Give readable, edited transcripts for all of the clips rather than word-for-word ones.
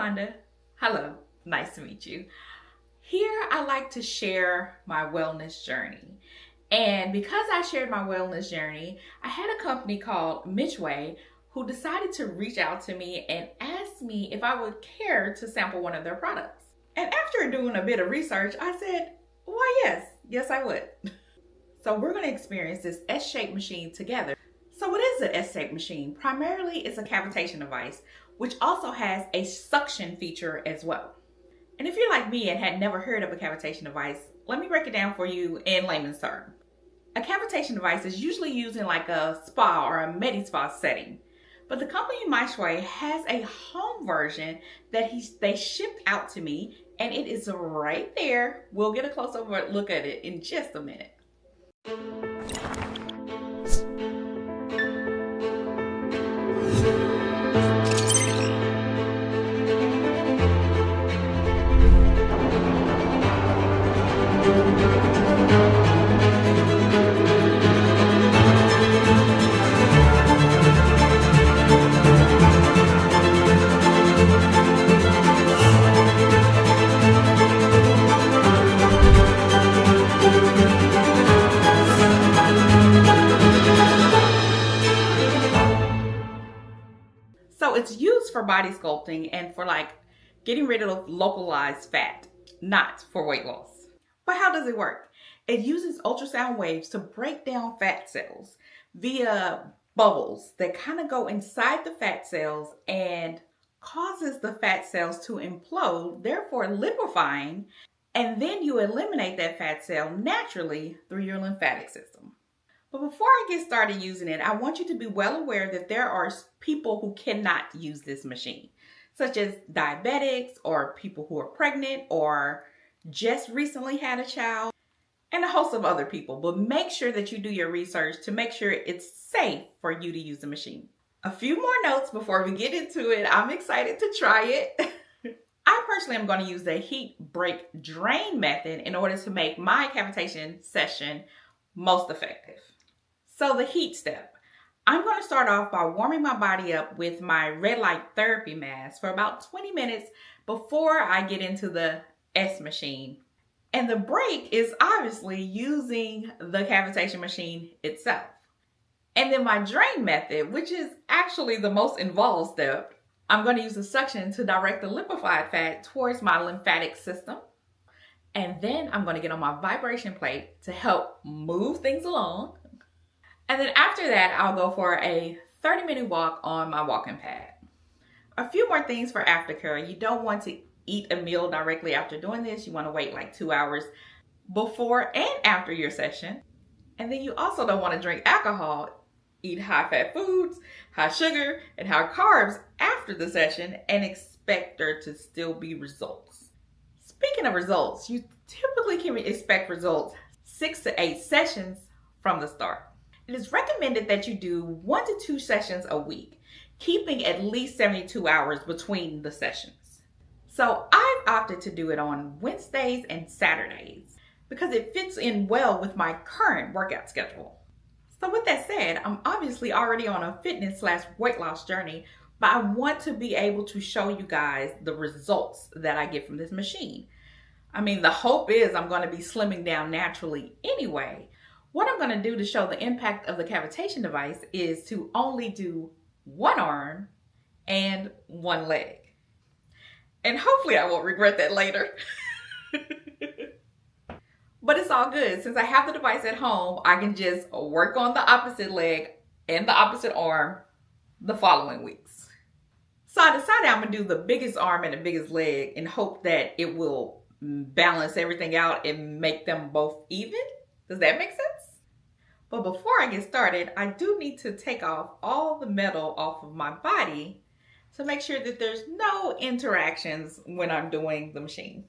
Yolanda. Hello, nice to meet you. Here I like to share my wellness journey. And because I shared my wellness journey, I had a company called Mychway who decided to reach out to me and ask me if I would care to sample one of their products. And after doing a bit of research, I said, why yes I would. So we're going to experience this S-shaped machine together. So what is an S-shaped machine? Primarily it's a cavitation device, which also has a suction feature as well. And if you're like me and had never heard of a cavitation device, let me break it down for you in layman's terms. A cavitation device is usually used in like a spa or a med-spa setting. But the company Mychway has a home version that they shipped out to me, and it is right there. We'll get a close-up look at it in just a minute. So it's used for body sculpting and for like getting rid of localized fat, not for weight loss. But how does it work? It uses ultrasound waves to break down fat cells via bubbles that kind of go inside the fat cells and causes the fat cells to implode, therefore liquefying, and then you eliminate that fat cell naturally through your lymphatic system. But before I get started using it, I want you to be well aware that there are people who cannot use this machine, such as diabetics or people who are pregnant or just recently had a child, and a host of other people. But make sure that you do your research to make sure it's safe for you to use the machine. A few more notes before we get into it. I'm excited to try it. I personally am going to use the heat break drain method in order to make my cavitation session most effective. So the heat step. I'm going to start off by warming my body up with my red light therapy mask for about 20 minutes before I get into the S machine. And the break is obviously using the cavitation machine itself. And then my drain method, which is actually the most involved step, I'm going to use the suction to direct the liquefied fat towards my lymphatic system. And then I'm going to get on my vibration plate to help move things along. And then after that, I'll go for a 30-minute walk on my walking pad. A few more things for aftercare. You don't want to eat a meal directly after doing this. You want to wait like 2 hours before and after your session. And then you also don't want to drink alcohol, eat high-fat foods, high sugar, and high carbs after the session and expect there to still be results. Speaking of results, you typically can expect results 6 to 8 sessions from the start. It is recommended that you do 1 to 2 sessions a week, keeping at least 72 hours between the sessions. So I've opted to do it on Wednesdays and Saturdays because it fits in well with my current workout schedule. So with that said, I'm obviously already on a fitness/weight loss journey, but I want to be able to show you guys the results that I get from this machine. I mean, the hope is I'm going to be slimming down naturally anyway. What I'm going to do to show the impact of the cavitation device is to only do one arm and one leg. And hopefully I won't regret that later. But it's all good. Since I have the device at home, I can just work on the opposite leg and the opposite arm the following weeks. So I decided I'm going to do the biggest arm and the biggest leg and hope that it will balance everything out and make them both even. Does that make sense? But before I get started, I do need to take off all the metal off of my body to make sure that there's no interactions when I'm doing the machine.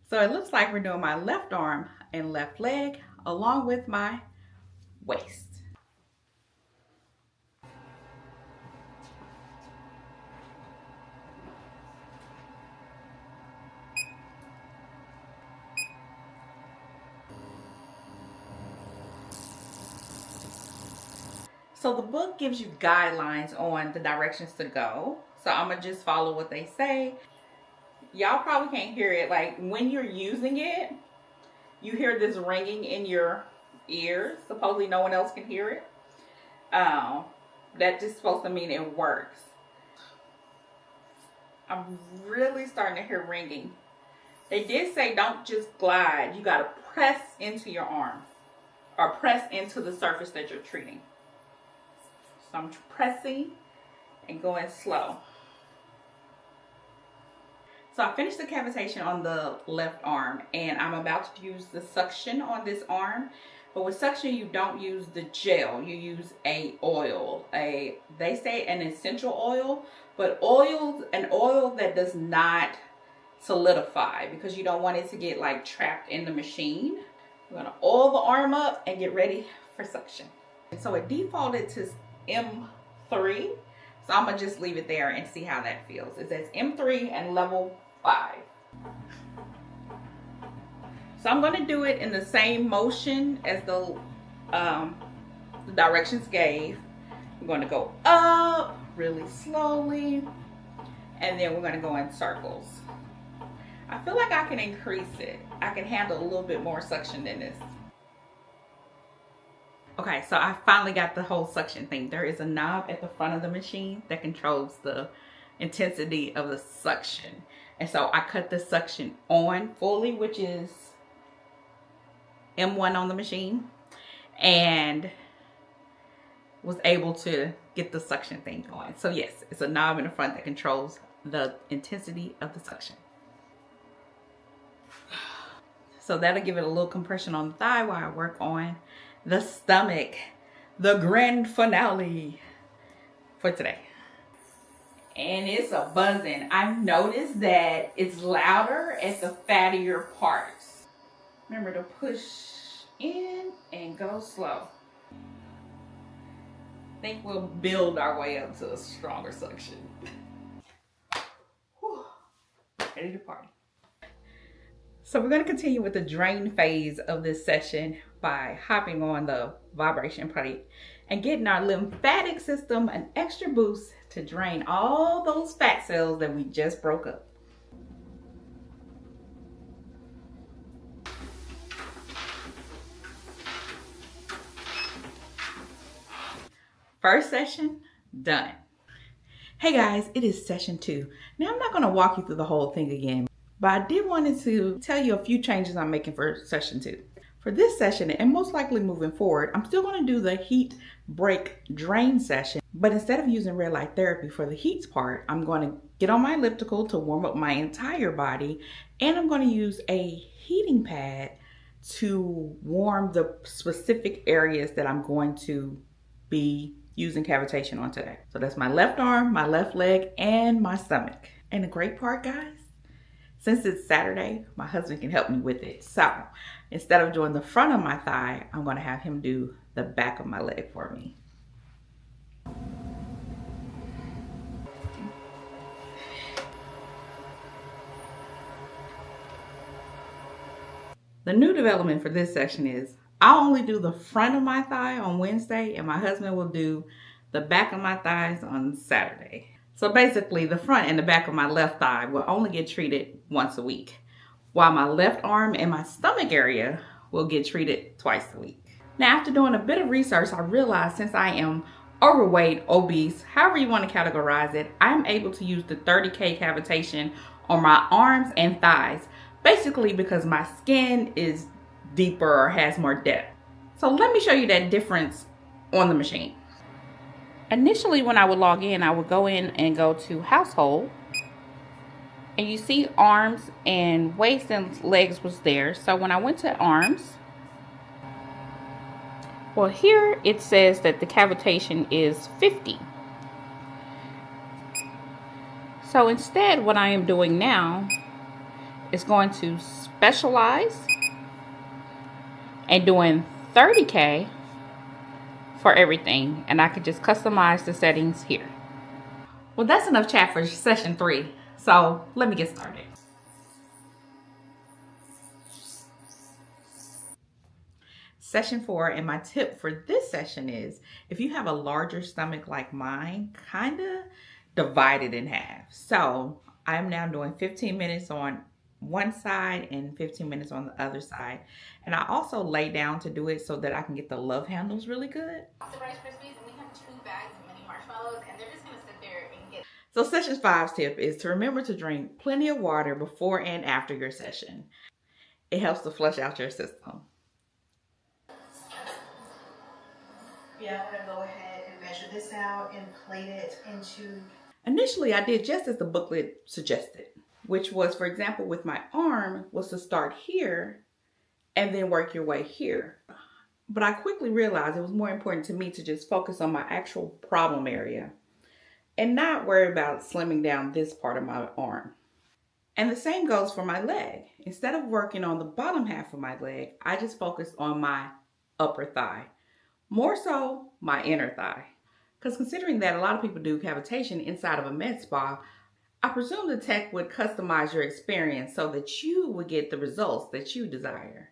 So it looks like we're doing my left arm and left leg along with my waist. So the book gives you guidelines on the directions to go. So I'm gonna just follow what they say. Y'all probably can't hear it. Like when you're using it, you hear this ringing in your ears. Supposedly no one else can hear it. That's just supposed to mean it works. I'm really starting to hear ringing. They did say don't just glide. You gotta press into your arm or press into the surface that you're treating. So I'm pressing and going slow. So I finished the cavitation on the left arm and I'm about to use the suction on this arm. But with suction, you don't use the gel. You use a oil. They say an essential oil, but an oil that does not solidify because you don't want it to get like trapped in the machine. We're gonna oil the arm up and get ready for suction. So it defaulted to M3. So I'm gonna just leave it there and see how that feels. It says M3 and level 5. So I'm gonna do it in the same motion as the directions gave. We're gonna go up really slowly, and then we're gonna go in circles. I feel like I can increase it. I can handle a little bit more suction than this. Okay, so I finally got the whole suction thing. There is a knob at the front of the machine that controls the intensity of the suction. And so I cut the suction on fully, which is M1 on the machine, and was able to get the suction thing going. So yes, it's a knob in the front that controls the intensity of the suction. So that'll give it a little compression on the thigh while I work on the stomach, the grand finale for today. And it's a buzzing. I've noticed that it's louder at the fattier parts. Remember to push in and go slow. I think we'll build our way up to a stronger suction. Whew. Ready to party. So we're going to continue with the drain phase of this session by hopping on the vibration plate and getting our lymphatic system an extra boost to drain all those fat cells that we just broke up. First session done. Hey guys, it is session 2. Now I'm not going to walk you through the whole thing again, but I did wanted to tell you a few changes I'm making for session 2. For this session, and most likely moving forward, I'm still going to do the heat break drain session, but instead of using red light therapy for the heat part, I'm going to get on my elliptical to warm up my entire body, and I'm going to use a heating pad to warm the specific areas that I'm going to be using cavitation on today. So that's my left arm, my left leg, and my stomach. And the great part, guys, since it's Saturday, my husband can help me with it. So instead of doing the front of my thigh, I'm going to have him do the back of my leg for me. The new development for this section is I'll only do the front of my thigh on Wednesday, and my husband will do the back of my thighs on Saturday. So basically, the front and the back of my left thigh will only get treated once a week, while my left arm and my stomach area will get treated twice a week. Now, after doing a bit of research, I realized since I am overweight, obese, however you want to categorize it, I'm able to use the 30K cavitation on my arms and thighs, basically because my skin is deeper or has more depth. So let me show you that difference on the machine. Initially, when I would log in, I would go in and go to household, and you see arms and waist and legs was there. So when I went to arms, well, here it says that the cavitation is 50. So instead, what I am doing now is going to specialize and doing 30K for everything, and I could just customize the settings here. Well, that's enough chat for session 3, so let me get started. Session 4, and my tip for this session is, if you have a larger stomach like mine, kind of divide it in half. So I'm now doing 15 minutes on one side and 15 minutes on the other side. And I also lay down to do it so that I can get the love handles really good. Rice Krispies, and we have 2 bags of mini marshmallows, and they're just gonna sit there and get. So session 5's tip is to remember to drink plenty of water before and after your session. It helps to flush out your system. Yeah, I'm gonna go ahead and measure this out and plate it into... Initially, I did just as the booklet suggested, which was, for example, with my arm, was to start here and then work your way here. But I quickly realized it was more important to me to just focus on my actual problem area and not worry about slimming down this part of my arm. And the same goes for my leg. Instead of working on the bottom half of my leg, I just focused on my upper thigh. More so, my inner thigh. Because considering that a lot of people do cavitation inside of a med spa, I presume the tech would customize your experience so that you would get the results that you desire.